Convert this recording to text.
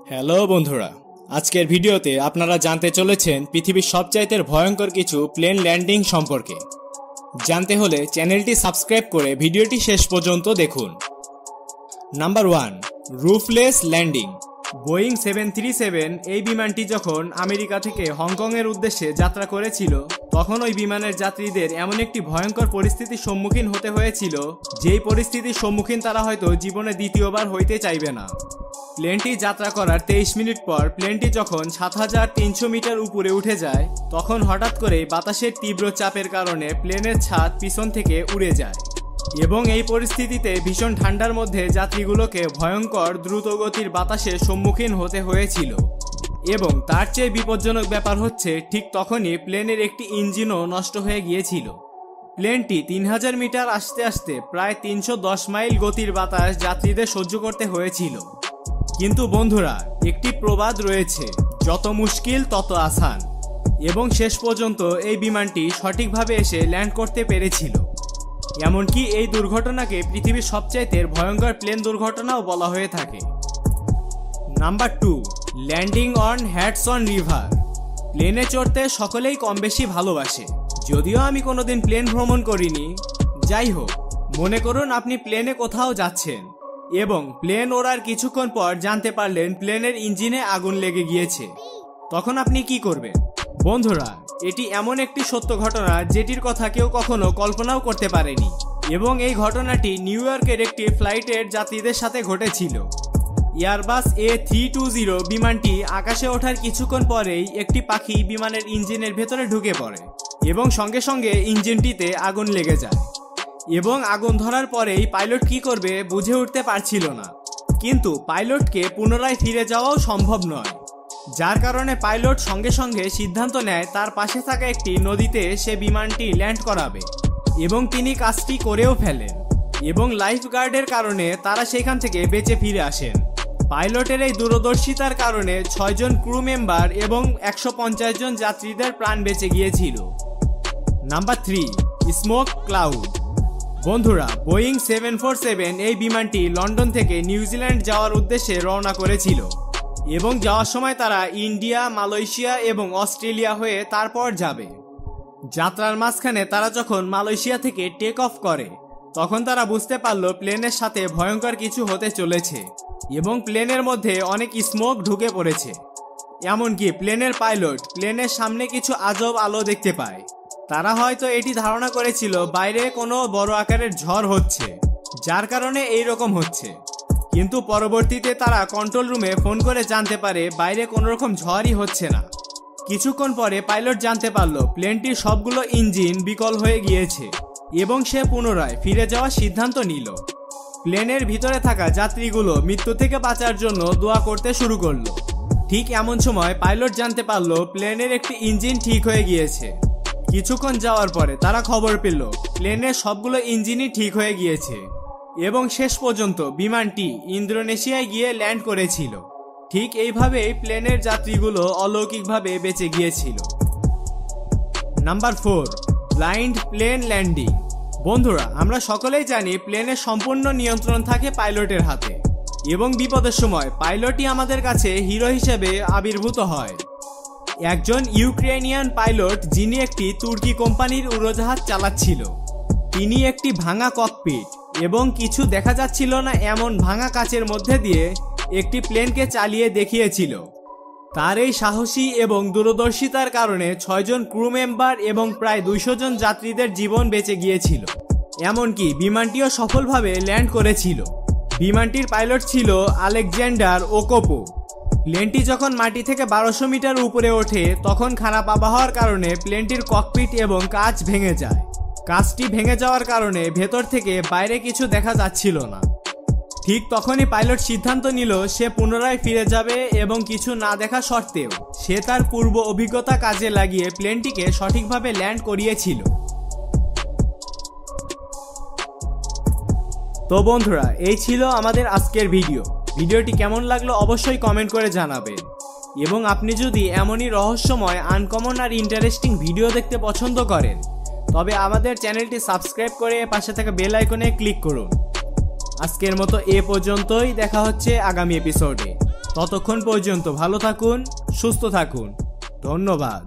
Hello বন্ধুরা, আজকের ভিডিওতে আপনারা জানতে চলেছেন পৃথিবীর সবচাইতে ভয়ঙ্কর কিছু প্লেন ল্যান্ডিং সম্পর্কে। জানতে হলে চ্যানেলটি সাবস্ক্রাইব করে ভিডিওটি শেষ পর্যন্ত দেখুন। Number 1, রুফলেস landing. বোয়িং 737 এই বিমানটি যখন আমেরিকা থেকে হংকংয়ের উদ্দেশ্যে যাত্রা করেছিল, তখন ওই বিমানের যাত্রীদের এমন একটি ভয়ঙ্কর পরিস্থিতির সম্মুখীন হতে হয়েছিল, যেই পরিস্থিতির সম্মুখীন তারা হয়তো জীবনে দ্বিতীয়বার হইতে চাইবে না। প্লেনটি যাত্রা করার 23 মিনিট পর প্লেনটি যখন 7300 মিটার উপরে উঠে যায়, তখন হঠাৎ করে বাতাসের তীব্র চাপের কারণে প্লেনের ছাদ পিছন থেকে উড়ে যায় এবং এই পরিস্থিতিতে ভীষণ ঠান্ডার মধ্যে যাত্রীগুলোকে ভয়ঙ্কর দ্রুতগতির বাতাসের সম্মুখীন হতে হয়েছিল। এবং তার চেয়ে বিপজ্জনক ব্যাপার হচ্ছে, ঠিক তখনই প্লেনের একটি ইঞ্জিনও নষ্ট হয়ে গিয়েছিল। প্লেনটি 3000 মিটার আসতে আসতে প্রায় 310 মাইল গতির বাতাস যাত্রীদের সহ্য করতে হয়েছিল। কিন্তু বন্ধুরা, একটি প্রবাদ রয়েছে, যত মুশকিল তত আসান, এবং শেষ পর্যন্ত এই বিমানটি সঠিকভাবে এসে ল্যান্ড করতে পেরেছিল। এমনকি এই দুর্ঘটনাকে পৃথিবীর সবচাইতে ভয়ঙ্কর প্লেন দুর্ঘটনাও বলা হয়ে থাকে। Number 2, landing on Hudson river. প্লেনে চড়তে সকলেই কম বেশি ভালোবাসে, যদিও আমি কোনোদিন প্লেন ভ্রমণ করিনি। যাই হোক, মনে করুন আপনি প্লেনে কোথাও যাচ্ছেন এবং প্লেন ওড়ার কিছুক্ষণ পর জানতে পারলেন প্লেনের ইঞ্জিনে আগুন লেগে গিয়েছে। তখন আপনি কি করবেন? বন্ধুরা, এটি এমন একটি সত্য ঘটনা যেটির কথা কেউ কখনো কল্পনাও করতে পারেনি, এবং এই ঘটনাটি নিউ ইয়র্কের একটি ফ্লাইটের যাত্রীদের সাথে ঘটেছিল। এয়ারবাস A320 বিমানটি আকাশে ওঠার কিছুক্ষণ পরেই একটি পাখি বিমানের ইঞ্জিনের ভেতরে ঢুকে পড়ে এবং সঙ্গে সঙ্গে ইঞ্জিনটিতে আগুন লেগে যায়। এবং আগুন ধরার পরেই পাইলট কি করবে বুঝে উঠতে পারছিল না, কিন্তু পাইলটকে পুনরায় ফিরে যাওয়াও সম্ভব নয়, যার কারণে পাইলট সঙ্গে সঙ্গে সিদ্ধান্ত নেয় তার পাশে থাকা একটি নদীতে সে বিমানটি ল্যান্ড করাবে, এবং তিনি কাজটি করেও ফেলেন, এবং লাইফ গার্ডের কারণে তারা সেখান থেকে বেঁচে ফিরে আসেন। পাইলটের এই দূরদর্শিতার কারণে 6 জন ক্রু মেম্বার এবং 150 জন যাত্রীদের প্রাণ বেঁচে গিয়েছিল। Number 3, smoke cloud. বন্ধুরা, বোয়িং 747 এই বিমানটি লন্ডন থেকে নিউজিল্যান্ড যাওয়ার উদ্দেশ্যে রওনা করেছিল, এবং যাওয়ার সময় তারা ইন্ডিয়া, মালয়েশিয়া এবং অস্ট্রেলিয়া হয়ে তারপর যাবে। যাত্রার মাঝখানে তারা যখন মালয়েশিয়া থেকে টেক অফ করে, তখন তারা বুঝতে পারল প্লেনের সাথে ভয়ঙ্কর কিছু হতে চলেছে, এবং প্লেনের মধ্যে অনেক স্মোক ঢুকে পড়েছে। এমনকি প্লেনের পাইলট প্লেনের সামনে কিছু আজব আলো দেখতে পায়। তারা হয়তো এটি ধারণা করেছিল বাইরে কোনো বড় আকারের ঝড় হচ্ছে, যার কারণে এই রকম হচ্ছে, কিন্তু পরবর্তীতে তারা কন্ট্রোল রুমে ফোন করে জানতে পারে বাইরে কোনো রকম ঝড়ই হচ্ছে না। কিছুক্ষণ পরে পাইলট জানতে পারল প্লেনটির সবগুলো ইঞ্জিন বিকল হয়ে গিয়েছে, এবং সে পুনরায় ফিরে যাওয়ার সিদ্ধান্ত নিল। প্লেনের ভিতরে থাকা যাত্রীগুলো মৃত্যু থেকে বাঁচার জন্য দোয়া করতে শুরু করলো। ঠিক এমন সময় পাইলট জানতে পারল প্লেনের একটি ইঞ্জিন ঠিক হয়ে গিয়েছে। কিছুক্ষণ যাওয়ার পরে তারা খবর পেল প্লেনের সবগুলো ইঞ্জিনই ঠিক হয়ে গিয়েছে, এবং শেষ পর্যন্ত বিমানটি ইন্দোনেশিয়ায় গিয়ে ল্যান্ড করেছিল। ঠিক এইভাবেই প্লেনের যাত্রীগুলো অলৌকিকভাবে বেঁচে গিয়েছিল। Number 4, blind plane landing. বন্ধুরা, আমরা সকলেই জানি প্লেনের সম্পূর্ণ নিয়ন্ত্রণ থাকে পাইলটের হাতে, এবং বিপদের সময় পাইলটই আমাদের কাছে হিরো হিসেবে আবির্ভূত হয়। একজন ইউক্রেনিয়ান পাইলট, যিনি একটি তুর্কি কোম্পানির উড়োজাহাজ চালাচ্ছিল, তিনি একটি ভাঙা ককপিট এবং কিছু দেখা যাচ্ছিল না এমন ভাঙা কাচের মধ্যে দিয়ে একটি প্লেনকে চালিয়ে দেখিয়েছিল। তার এই সাহসী এবং দূরদর্শিতার কারণে 6 জন ক্রু মেম্বার এবং প্রায় 200 জন যাত্রীদের জীবন বেঁচে গিয়েছিল। এমনকি বিমানটিও সফলভাবে ল্যান্ড করেছিল। বিমানটির পাইলট ছিল আলেকজান্ডার ওকোপো। প্লেনটি যখন মাটি থেকে 1200 মিটার উপরে ওঠে, তখন খারাপ আবহাওয়ার কারণে প্লেনটির ককপিট এবং কাচ ভেঙে যায়। কাচটি ভেঙে যাওয়ার কারণে ভেতর থেকে বাইরে কিছু দেখা যাচ্ছিল না। ঠিক তখনই পাইলট সিদ্ধান্ত নিল সে পুনরায় ফিরে যাবে, এবং কিছু না দেখা সত্ত্বেও সে তার পূর্ব অভিজ্ঞতা কাজে লাগিয়ে প্লেনটিকে সঠিকভাবে ল্যান্ড করিয়েছিল। তো বন্ধুরা, এই ছিল আমাদের আজকের ভিডিওটি কেমন লাগলো অবশ্যই কমেন্ট করে জানাবেন, এবং আপনি যদি এমনই রহস্যময়, আনকমন আর ইন্টারেস্টিং ভিডিও দেখতে পছন্দ করেন, তবে আমাদের চ্যানেলটি সাবস্ক্রাইব করে পাশে থাকা বেল আইকনে ক্লিক করুন। আজকের মতো এ পর্যন্তই, দেখা হচ্ছে আগামী এপিসোডে। ততক্ষণ পর্যন্ত ভালো থাকুন, সুস্থ থাকুন। ধন্যবাদ।